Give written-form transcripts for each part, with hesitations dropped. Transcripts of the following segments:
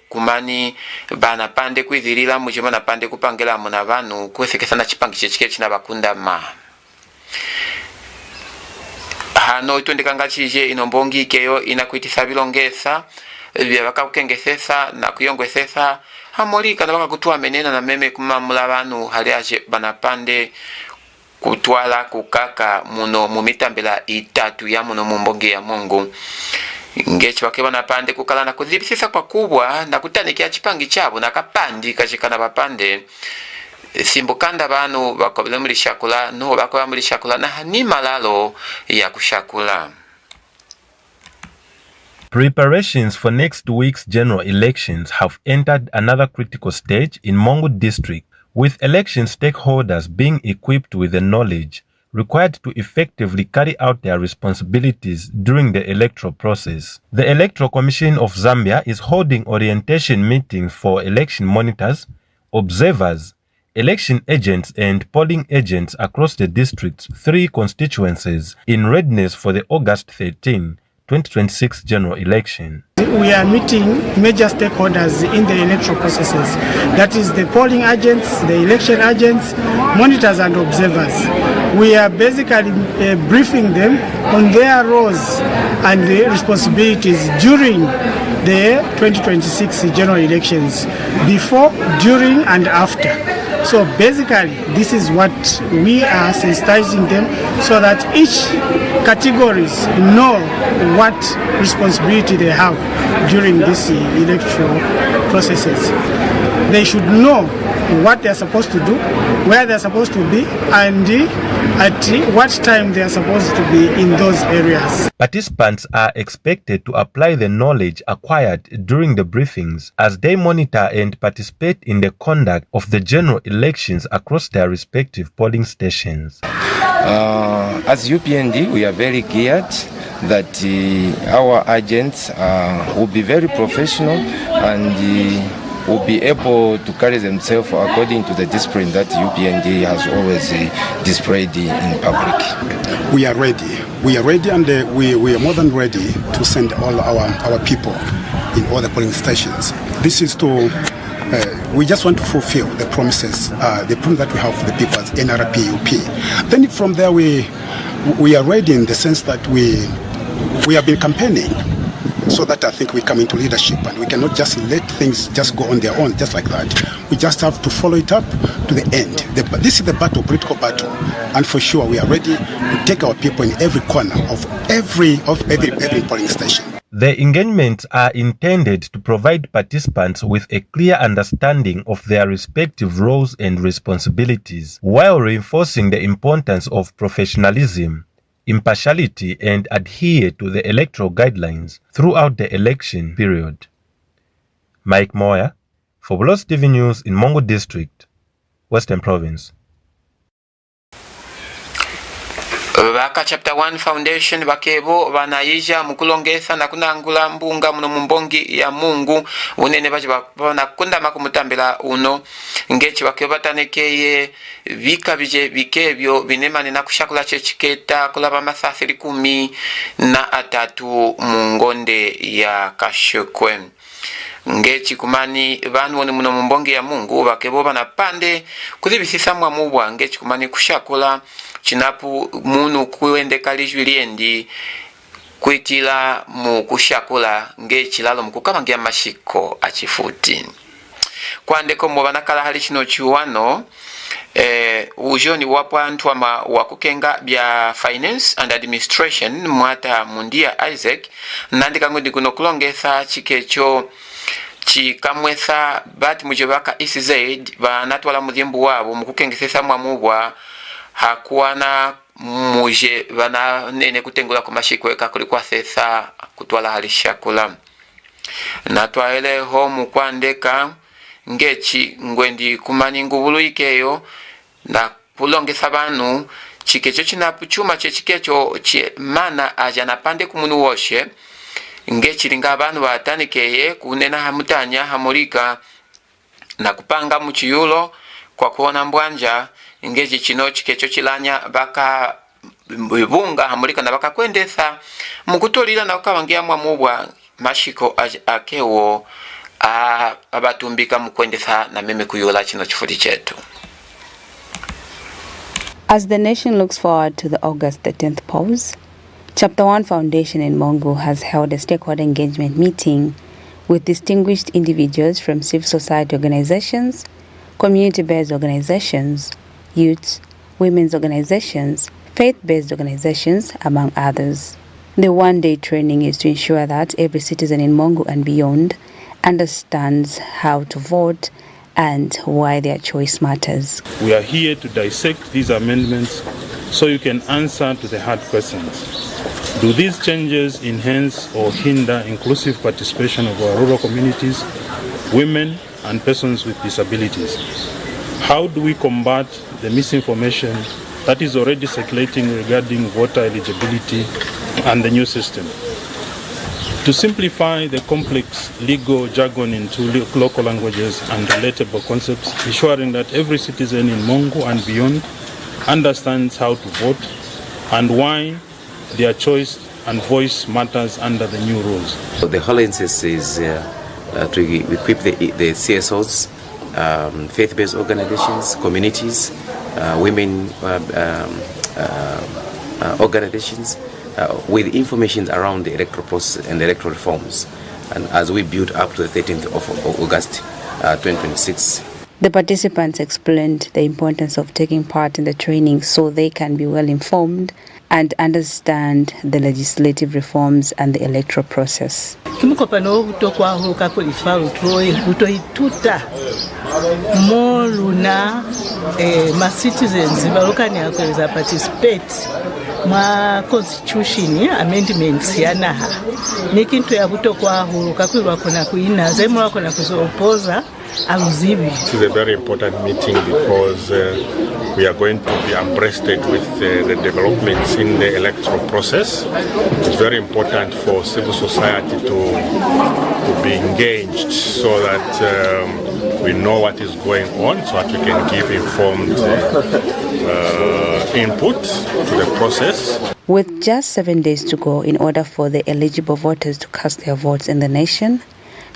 kumani bana pande kwizirila muje bana pande kupangela muna VANU kwesekesana chipangishe chike china bakunda ma hano itondekanga chije inombongi ikeyo inakuitisa VILONGETHA bya bakakukengesesa na kuyongwesesa hamolika na bakakutua menena na meme kumamula VANU hali aje bana pande kutwala kukaka muno mumitambela itatu ya muno mumbongi ya Mungu ngechi bakeba na pande kukala na kuzibisisa kwa kubwa na kutanikia chipangi chabo na kapandi kachikana bapande simbukanda VANU bakobele muri LISHAKULA no bakoba muri LISHAKULA na hani malalo ya kushakula. Preparations for next week's general elections have entered another critical stage in MUNGU district, with election stakeholders being equipped with the knowledge required to effectively carry out their responsibilities during the electoral process. The Electoral Commission of Zambia is holding orientation meetings for election monitors, observers, election agents and polling agents across the district's 3 constituencies in readiness for the August 13, 2026 general election. We are meeting major stakeholders in the electoral processes. That is the polling agents, the election agents, monitors and observers. We are basically briefing them on their roles and their responsibilities during the 2026 general elections, before, during and after. So basically, this is what we are sensitizing them so that each categories know what responsibility they have during these electoral processes. They should know what they are supposed to do, where they are supposed to be, and at what time they are supposed to be in those areas. Participants are expected to apply the knowledge acquired during the briefings as they monitor and participate in the conduct of the general elections across their respective polling stations. As UPND, we are very geared that our agents will be very professional and will be able to carry themselves according to the discipline that UPND has always displayed in public. We are ready. We are ready, and we are more than ready to send all our people in all the polling stations. This is to we just want to fulfill the promises, the promise that we have for the people as NRPUP. Then from there we are ready in the sense that we have been campaigning, so that I think we come into leadership and we cannot just let things just go on their own just like that. We just have to follow it up to the end. This is the battle, political battle, and for sure we are ready to take our people in every corner of every polling station. The engagements are intended to provide participants with a clear understanding of their respective roles and responsibilities, while reinforcing the importance of professionalism, impartiality and adhere to the electoral guidelines throughout the election period. Mike Moya for Bulozi TV News in MUNGU District, Western Province. VAKA Chapter 1 Foundation bakebo banayija mukulongetha na kunangula mbunga muno mumbongi ya Mungu unene baje bakunda makumutambela uno ngechi bakebo batanekeye vika bije bikebyo binemane na kushakula chechiketa kulaba masasiri 13 mungonde ya Kashokwe ngechi kumani VANU woni muno mumbongi ya Mungu bakebo banapande kuzibisisa mwa ngechi kumani kushakula chinapu munu kuendeka lijwiliendi kuitila mu kushakula ngechilalo mukukamangia mashiko achifuti kwandeko mu banakala hali chino chiwano ujoni wapo antu wa kukenga bya finance and administration mwata mundia Isaac nandika ngudi kuno kulongetha chikecho chikamwesa bati mujebaka ECZ banatwala mudhimbu wabo mukukengesesa mwamubwa hakuana muje bana nene kutengula ku mashiko eka kulikuwa sesa kutwala hali LISHAKULA natwaele homu kwandeka ngechi ngwendi kumani ngubulu ikeyo na kulongesa VANU chikecho chinapuchuma chechikecho mana aja napande kumunu woshe ngechi linga VANU batanikeye kunena hamutanya hamulika na kupanga muchiyulo kwa kuona mbwanja ngechi chino chikecho chilanya baka bunga hamulika na baka KWENDETHA mukutolila na ukawangia mwamubwa mashiko akewo abatumbika mukwendetha na meme kuyula chino chifuti chetu. As the nation looks forward to the August 13th polls, Chapter 1 Foundation in MUNGU has held a stakeholder engagement meeting with distinguished individuals from civil society organizations, community-based organizations, youths, women's organizations, faith-based organizations, among others. The one-day training is to ensure that every citizen in MUNGU and beyond understands how to vote and why their choice matters. We are here to dissect these amendments so you can answer to the hard questions. Do these changes enhance or hinder inclusive participation of our rural communities, women and persons with disabilities? How do we combat the misinformation that is already circulating regarding voter eligibility and the new system? To simplify the complex legal jargon into local languages and relatable concepts, ensuring that every citizen in MUNGU and beyond understands how to vote and why their choice and voice matters under the new rules. So the whole emphasis is to equip the CSOs, faith-based organizations, communities, women organizations, with information around the electoral process and the electoral reforms, and as we build up to the 13th of August 2026. The participants explained the importance of taking part in the training so they can be well informed and understand the legislative reforms and the electoral process. Kimukopano utokwa kakulifa utoituta moluna ma citizens balokani akweza participate ma constitution amendments yanaha mikintu ya kutokwa kakulwa kona kuina zemwa kona kuzopoza aluzibi. This is a very important meeting because we are going to be abreasted with the developments in the electoral process. It's very important for civil society to be engaged so that we know what is going on, so that we can give informed input to the process. With just 7 days to go in order for the eligible voters to cast their votes in the nation,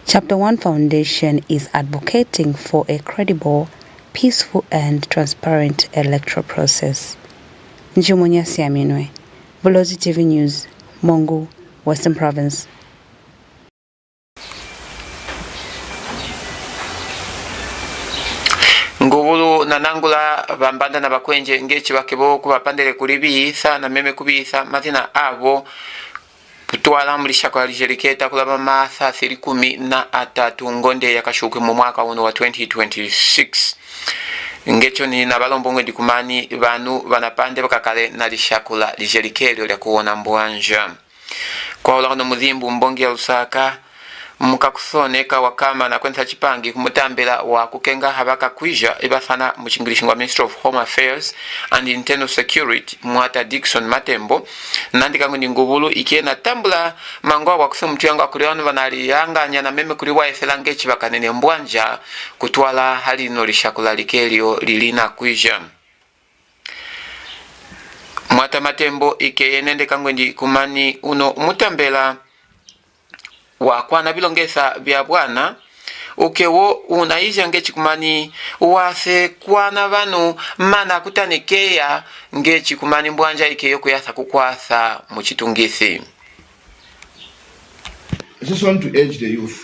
Chapter 1 Foundation is advocating for a credible, peaceful and transparent electoral process. Njumunya Siaminwe, Bulozi TV News, MUNGU, Western Province. Ngubulu na nangula bambanda na bakwenje ngechi bakebo kubapandele kulibiyisa na meme kubiyisa mazina abo kutwala mulishakula lijeliketa kulaba masa 13 ngonde yakashukwe mu mwaka uno wa 2026. Ngecho ni na balombo ngwendi kumani VANU banapande bakakale na lishakula lijelikelo lya kuona mbwanja. Kwa ulano Mithzimbu mbongi ya Lusaka mukakusoneka wakama na kwenza chipangi kumutambela wa kukenga habaka kwija ibafana muchingilishi wa Minister of Home Affairs and Internal Security Mwata Dickson Matembo nandika ngundi ngubulu ikiena tambula mangwa wa kusumtu yangu akuliwanu vanali yanga nyana meme kuliwa eselangechi bakanene mbwanja kutwala hali ino lishakula likelio lilina kwija. Mwata Matembo ikienende kangwendi kumani uno mutambela wa kwana vilongetha vya bwana ukewo unaija ngechi kumani wase kwana VANU mana kutanekeya ngechi kumani mbwanja ikeyo kuyasa kukwasa muchitungisi. I just want to urge the youth.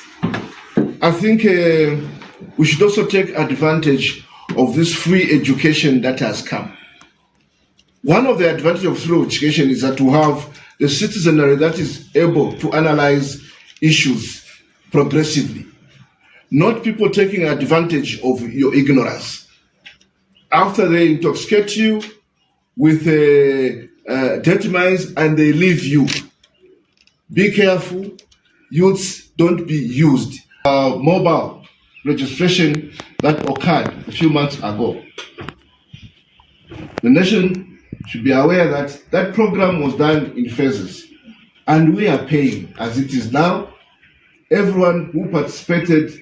I think we should also take advantage of this free education that has come. One of the advantages of free education is that we have the citizenry that is able to analyze issues progressively, not people taking advantage of your ignorance. After they intoxicate you with dirty minds and they leave you. Be careful, youths don't be used. Mobile registration that occurred a few months ago. The nation should be aware that that program was done in phases. And we are paying as it is now. Everyone who participated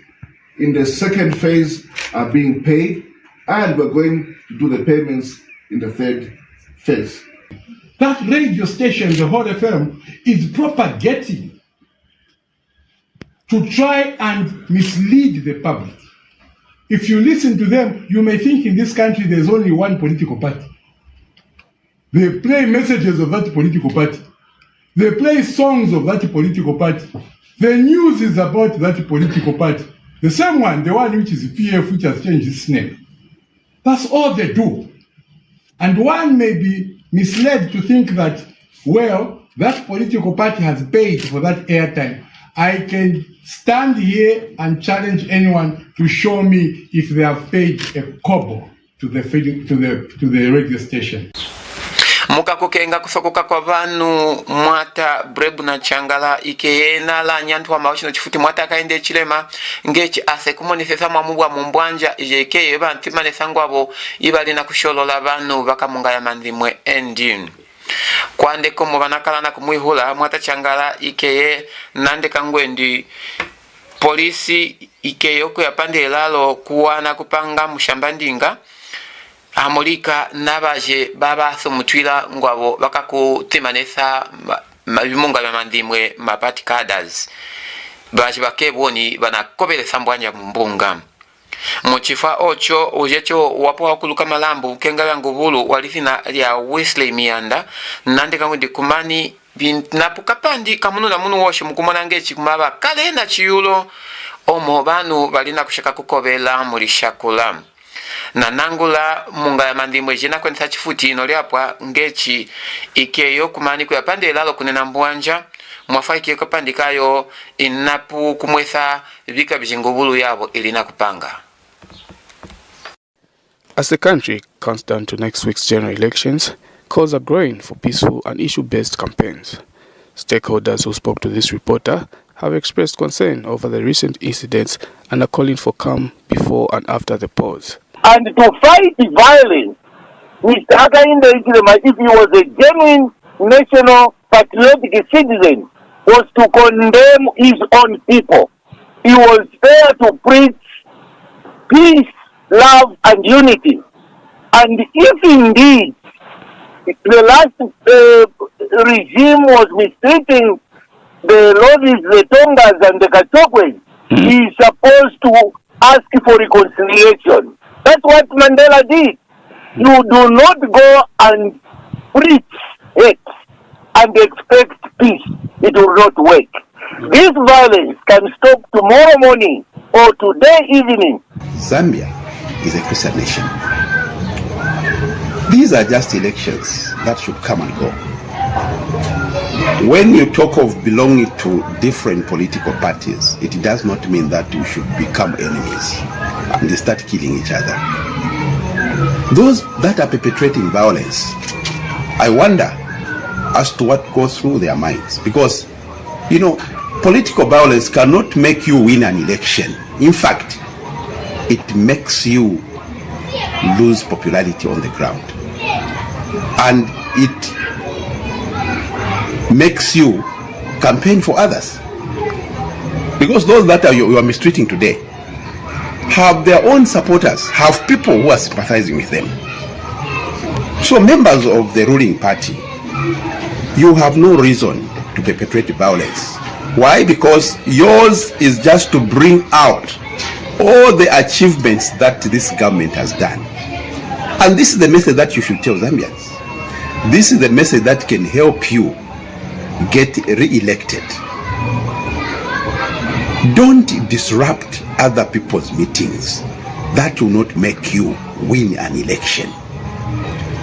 in the second phase are being paid, and we're going to do the payments in the third phase. That radio station, the Hot FM, is propagating to try and mislead the public. If you listen to them, you may think in this country there's only one political party. They play messages of that political party. They play songs of that political party. The news is about that political party. The same one, the one which is PF, which has changed its name. That's all they do. And one may be misled to think that, well, that political party has paid for that airtime. I can stand here and challenge anyone to show me if they have paid a kobo to the radio station. Mukakukenga kusokoka kwa vanu mwata brebu na changala ikeyena la nyantu wa mawashino chifuti mwata kainde chilema ngechi ase kumonisesa mwamubwa mumbwanja ijeke yeba ntimane sangwabo ibali na kusholola vanu vaka munga ya mandimwe endin. Kwande komo vanakala na kumuihula mwata changala ikeye nande kangwendi polisi ikeye oku ya pande lalo kuwana kupanga mushambandinga amulika nabaje baba somutwila ngwabo bakakutemanesa bimunga bya mandimwe mapati cadres baje bakeboni banakobelesa mbwanja mumbunga muchifa ocho ujecho wapo wakuluka malambu kenga ngubulu walithina lya Wesley Mianda nande kamudi kumani binapuka pandi kamuno na munu woshe mukumana ngechi kumaba kale na chiyulo omo banu balina kushaka kukobela mulishakula na nangula munga ya mandimwe jina kwenisa chifuti inoliapwa ngechi ikeyo kumani kuya pande lalo kunena mbwanja mwafa ikeko pandikayo inapu kumwesa vika bijingubulu yabo ilina kupanga. As the country counts down to next week's general elections, calls are growing for peaceful and issue-based campaigns. Stakeholders who spoke to this reporter have expressed concern over the recent incidents and are calling for calm before and after the pause. And to fight violence, Mr. Hakainde Hichilema, if he was a genuine national patriotic citizen, was to condemn his own people. He was there to preach peace, love, and unity. And if indeed the last regime was mistreating the Lodis, the Tongas, and the Kachokwe, he is supposed to ask for reconciliation. That's what Mandela did. You do not go and preach hate and expect peace. It will not work. This violence can stop tomorrow morning or today evening. Zambia is a Christian nation. These are just elections that should come and go. When you talk of belonging to different political parties, it does not mean that we should become enemies and they start killing each other. Those that are perpetrating violence, I wonder as to what goes through their minds, because you know, political violence cannot make you win an election. In fact, it makes you lose popularity on the ground, and it makes you campaign for others, because those that you are mistreating today have their own supporters, have people who are sympathizing with them. So members of the ruling party, you have no reason to perpetrate violence. Why? Because yours is just to bring out all the achievements that this government has done. And this is the message that you should tell Zambians. This is the message that can help you get re-elected. Don't disrupt other people's meetings. That will not make you win an election.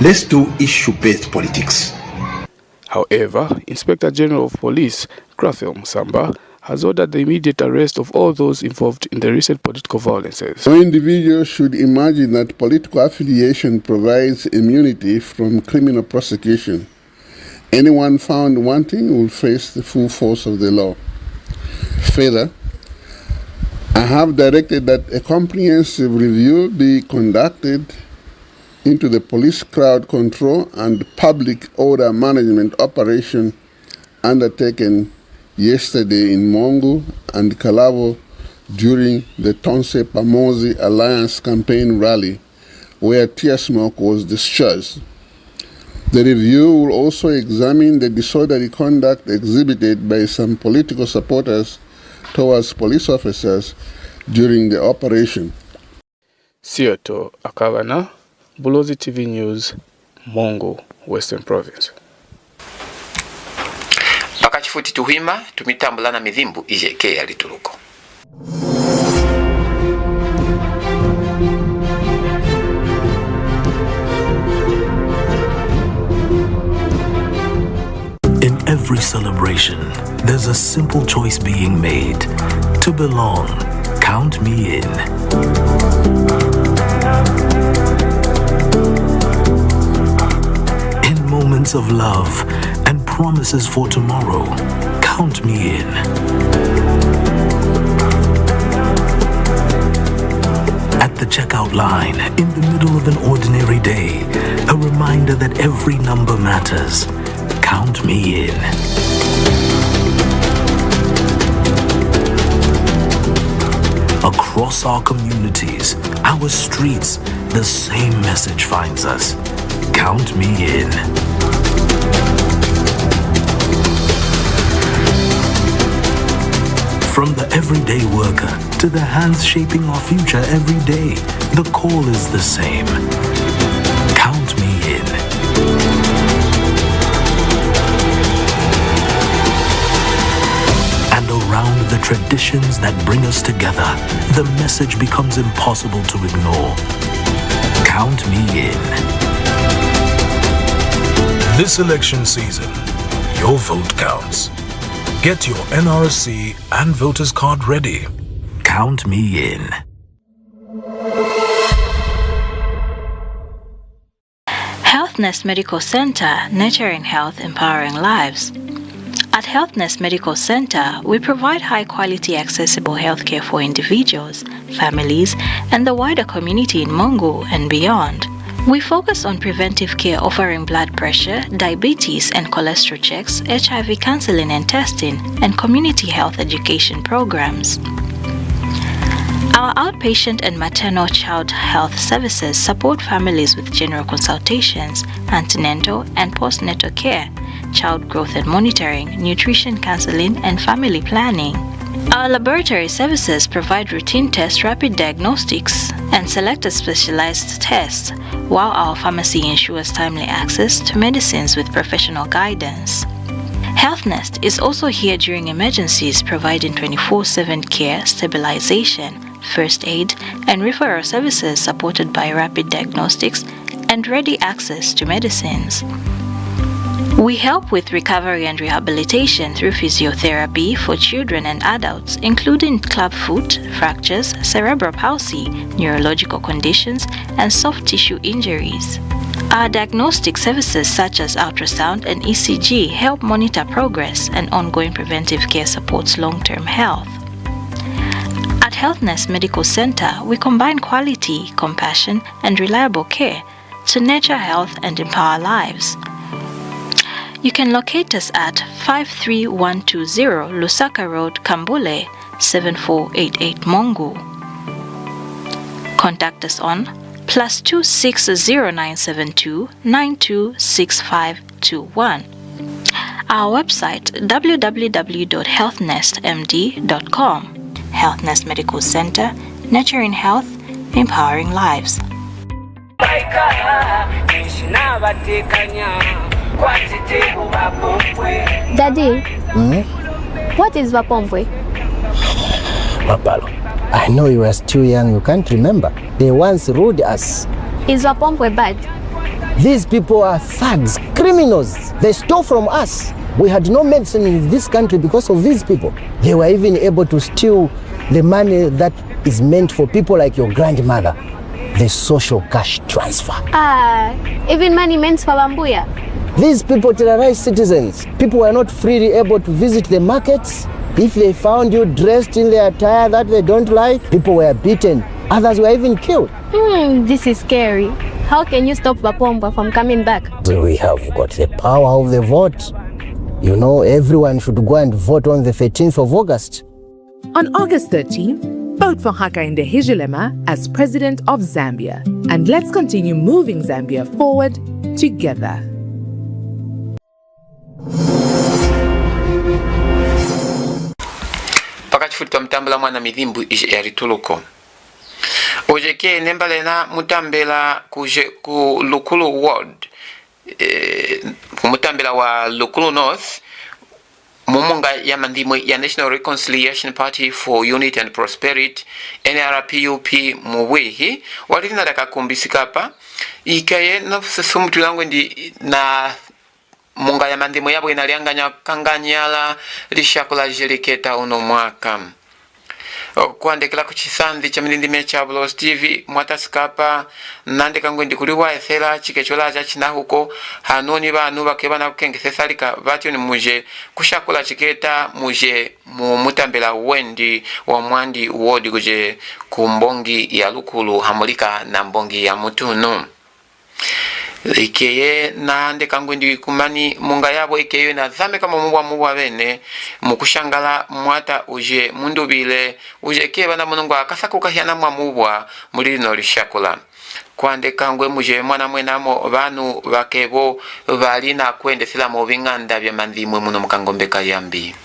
Let's do issue-based politics. However, Inspector General of Police, Raphael Musamba, has ordered the immediate arrest of all those involved in the recent political violences. No individual should imagine that political affiliation provides immunity from criminal prosecution. Anyone found wanting will face the full force of the law. Further, I have directed that a comprehensive review be conducted into the police crowd control and public order management operation undertaken yesterday in MUNGU and Kalabo during the Tonse Pamozi Alliance campaign rally, where tear smoke was discharged. The review will also examine the disorderly conduct exhibited by some political supporters towards police officers during the operation. Sioto Akavana, Bulozi TV News, MUNGU, Western Province. Pakachifuti tuhima tumitambula na Mithzimbu ijeke ya lituluko. In every celebration, there's a simple choice being made. To belong, count me in. In moments of love and promises for tomorrow, count me in. At the checkout line, in the middle of an ordinary day, a reminder that every number matters. Count me in. Across our communities, our streets, the same message finds us. Count me in. From the everyday worker to the hands shaping our future every day, the call is the same. Count me in. And around the traditions that bring us together, the message becomes impossible to ignore. Count me in. This election season, your vote counts. Get your NRSC and voters card ready. Count me in. HealthNest Medical Center, nurturing health, empowering lives. At HealthNest Medical Center, we provide high-quality, accessible healthcare for individuals, families, and the wider community in MUNGU and beyond. We focus on preventive care, offering blood pressure, diabetes and cholesterol checks, HIV counseling and testing, and community health education programs. Our outpatient and maternal child health services support families with general consultations, antenatal and postnatal care, child growth and monitoring, nutrition counseling, and family planning. Our laboratory services provide routine tests, rapid diagnostics, and selected specialized tests, while our pharmacy ensures timely access to medicines with professional guidance. HealthNest is also here during emergencies, providing 24/7 care, stabilization, first aid, and referral services supported by rapid diagnostics and ready access to medicines. We help with recovery and rehabilitation through physiotherapy for children and adults, including clubfoot, fractures, cerebral palsy, neurological conditions, and soft tissue injuries. Our diagnostic services such as ultrasound and ECG help monitor progress, and ongoing preventive care supports long-term health. At HealthNest Medical Center, we combine quality, compassion, and reliable care to nurture health and empower lives. You can locate us at 53120 Lusaka Road, Kambule, 7488 MUNGU. Contact us on +2609729265521. Our website www.healthnestmd.com. HealthNest Medical Center, nurturing health, empowering lives. Daddy, what is Vapombwe? Mapalo, I know you are still young, you can't remember. They once ruled us. Is Vapombwe bad? These people are thugs, criminals. They stole from us. We had no medicine in this country because of these people. They were even able to steal the money that is meant for people like your grandmother. The social cash transfer. Even money meant for Bambuya. These people terrorize citizens. People were not freely able to visit the markets. If they found you dressed in the attire that they don't like, people were beaten. Others were even killed. This is scary. How can you stop Vapomba from coming back? We have got the power of the vote. You know, everyone should go and vote on the 13th of August. On August 13th, vote for Hakainde Hichilema as President of Zambia. And let's continue moving Zambia forward together. chifuti mutambela mwana Mithzimbu yarituluko ojeke nembalena mutambela kuje ku Lukulu ward mutambela wa Lukulu North mumunga ya mandimwe ya National Reconciliation Party for Unity and Prosperity NRPUP muwehi walina daka kumbi sikapa ikaye no sesumutu langwendi na munga ya mandimwe yabo inalianganya kanganyala lishakula jeliketa uno mwaka kuandikila kuchisanzi cha milindime cha Bulozi TV mwata sikapa nandika ngwendi kuliwa esela chikechola cha chinahuko hanoni vanu vakebana kukengesesalika vatyo ni muje kushakula chiketa muje mutambela wendi wa mwandi wodi kuje kumbongi ya Lukulu hamulika na mbongi ya Mutunu ikeye na ndeka ngwendi kumani munga yabo ikeye na zame kama muwa bene mukushangala mwata uje mundubile uje keba na mungu akasaka KWENDETHA mwamuwa mulino lishakula kwandeka ngwe muje mwana mwenamo VANU vakebo valina KWENDETHA mu binganda bya mandimwe muno mukangombeka yambi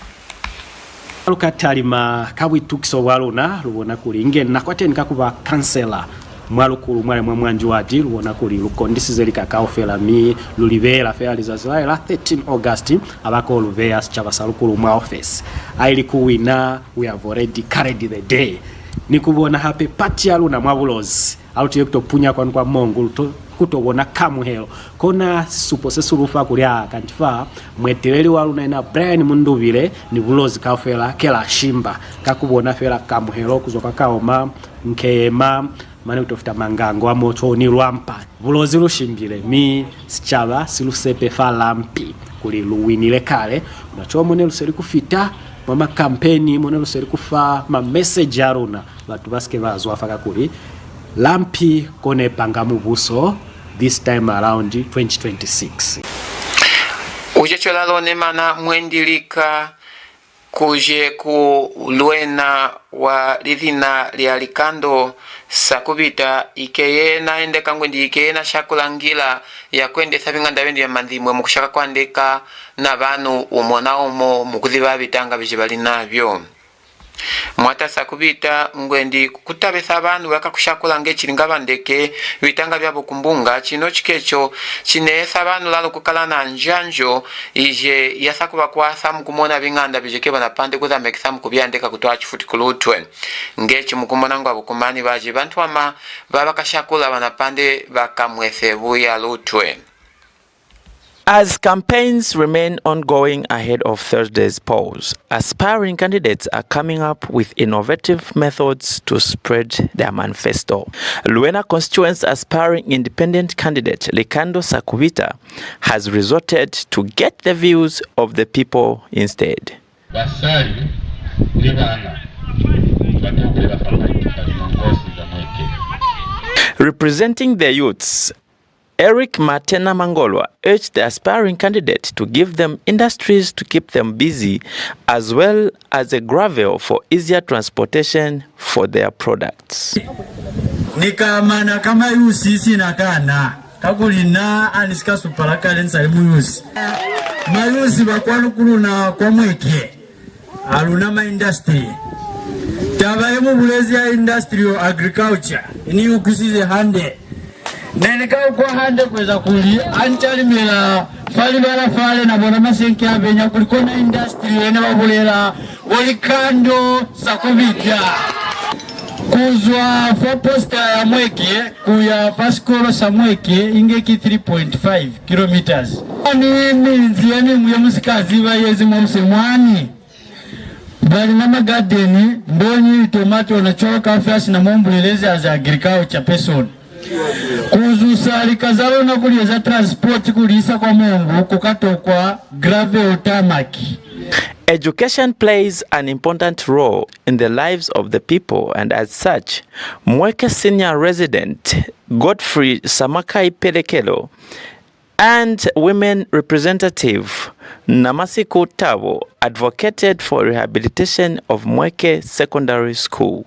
alukatalima kabwitukisa waluna lubona kuli ngeni nakwate nikakuba kansela mwalukulu mwale mwanji wadi lubona kuli lukondisize likakao felami lulivela feli za Israel 13 August abako luvea chabasalukulu mwa office aili kuwina we have already carried the day nikubona hape pati aluna mwa Bulozi aluti kutopunya kwa Mungu kutobona kamuhelo kona supose surufa kulia kantifa mweteleli waluna ina Brian Mundubile ni Bulozi kafela kela shimba kakubona fela kamuhelo kuzoka kaoma nkema mani utofuta mangango amoto ni lwampa Bulozi lushimbile mi sichaba silusepe falampi kuli luwinile kale unachomo ne luseri kufita mama kampeni mone luseri kufa ma message aruna batu baske bazwa faka kuli lampi kone pangamu buso this time around 2026 ujechola NEMANA mwendilika kuje ku Luena wa lidhina lya likando sakubita ikeye na endeka ngwendi ikeye na shakulangila ya KWENDETHA binganda bendi ya mandimwe mukushaka kwandeka na VANU umona omo mukuziba bitanga bijibali nabyo mwata sakubita ngwendi kutabesa VANU bakakushakula ngechilinga bandeke bitanga byabo kumbunga chino chikecho chinesa VANU lalo kukala na njanjo ije yasakuba kwasa mukumona binganda bijeke bana pande kuzamekisa mukubyandeka kutwa chifuti kulutwe ngechi mukumona ngo abukumani baje bantu ama babakashakula bana pande bakamwesebu ya lutwe. As campaigns remain ongoing ahead of Thursday's polls, aspiring candidates are coming up with innovative methods to spread their manifesto. Luena constituency aspiring independent candidate Likando Sakubita has resorted to get the views of the people instead. Representing the youths, Eric Matena Mangolwa urged the aspiring candidate to give them industries to keep them busy as well as a gravel for easier transportation for their products. Nikamana kama yusi sinakana kakulina anisika suparaka lensa muyusi mayusi bakwanu kuluna kwa mweke aluna ma industry tabaye mu Bulezi ya industrial agriculture ni ukusize hande neneka kwa hande kweza kuli anchalimela fali bala fale na bona masenke abenya kulikona industry ene babulela Likando Sakubita kuzwa for posta ya mweke kuya paskolo sa mweke ingeki 3.5 kilometers ni minzi yani muya musikazi bayezi mu msemwani bali mama garden mbonyi tomato na choka fresh na Bulezi as agriculture person kuzusa likazalo na kulieza transport kulisa kwa Mungu kukatokwa gravel tarmac. Education plays an important role in the lives of the people, and as such, Mweke senior resident Godfrey Samakai Pelekelo and women representative Namasiku Tabo advocated for rehabilitation of Mweke Secondary School.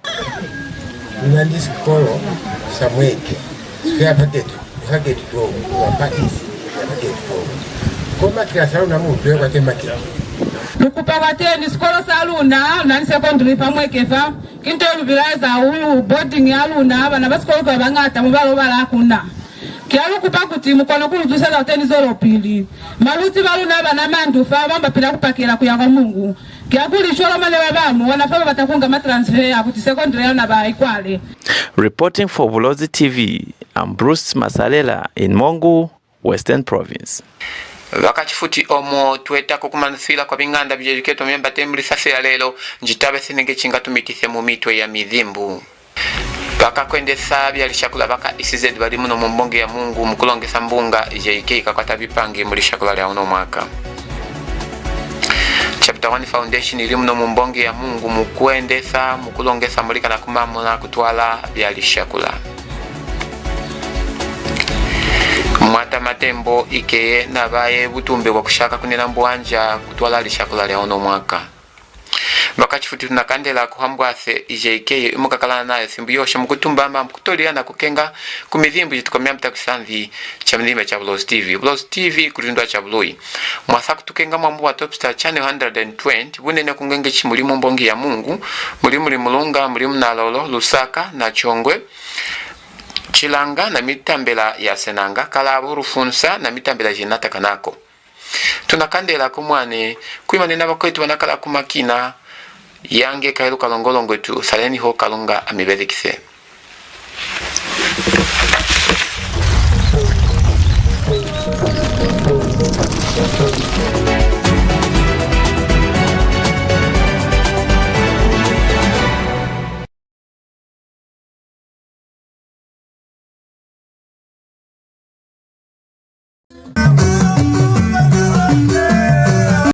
lukupawateni skolo saluna nani secondary pamwekefa kinto mvilaza huyu boarding yaluna abana basikolo bangata mubalo balakuna kyalukupa kuti mukono kuluzusha zateni zolo pili maluti baluna abana mandufa bamba pila kupakira kuyanga Mungu kyakuli sholo mane babamu wanafaba batakunga matransfer kuti secondary yana ba ikwale. Reporting for Bulozi TV, I'm Bruce Masalela in MUNGU, Western Province. Vakachifuti omo tueta kukumanusila kwa binganda bijeriketo myemba tembuli sase ya lelo njitabe senenge chinga tumitise mumitwe ya Mithzimbu. Vaka KWENDETHA byalishakula vaka ICZ bali muno mumbonge ya Mungu mukulongesa mbunga JK kakwata bipange mulishakula lya uno mwaka. Chapter 1 Foundation ili muno mumbonge ya Mungu mukwendesa mukulongesa mulika na kumamula kutwala byalishakula. Mwata matembo ikeye nabaye butumbe kwa kushaka kunena mbwanja kutwala lishakula lya uno mwaka. Vakachifuti tunakandela kuhambwase JK imukakalana nayo simbu yosha mukutumbamba mukutolera na kukenga ku Mithzimbu jitukomea mtakusanvi cha mlima cha Bulozi TV. Bulozi TV kulindwa cha Buloi. Mwasa kutukenga mwambu wa TopStar channel 120 bunene kungenge chimulimu mbongi ya Mungu, mulimu limulunga, mulimu nalolo, Lusaka na Chongwe. Chilanga na mitambela ya Senanga, Kalabu, Rufunsa na mitambela jenata kanako. Tunakandela kumwane kuimanena bakwetu wanakala kumakina yange kailu kalongolongo tu saleni ho kalunga amibedikise.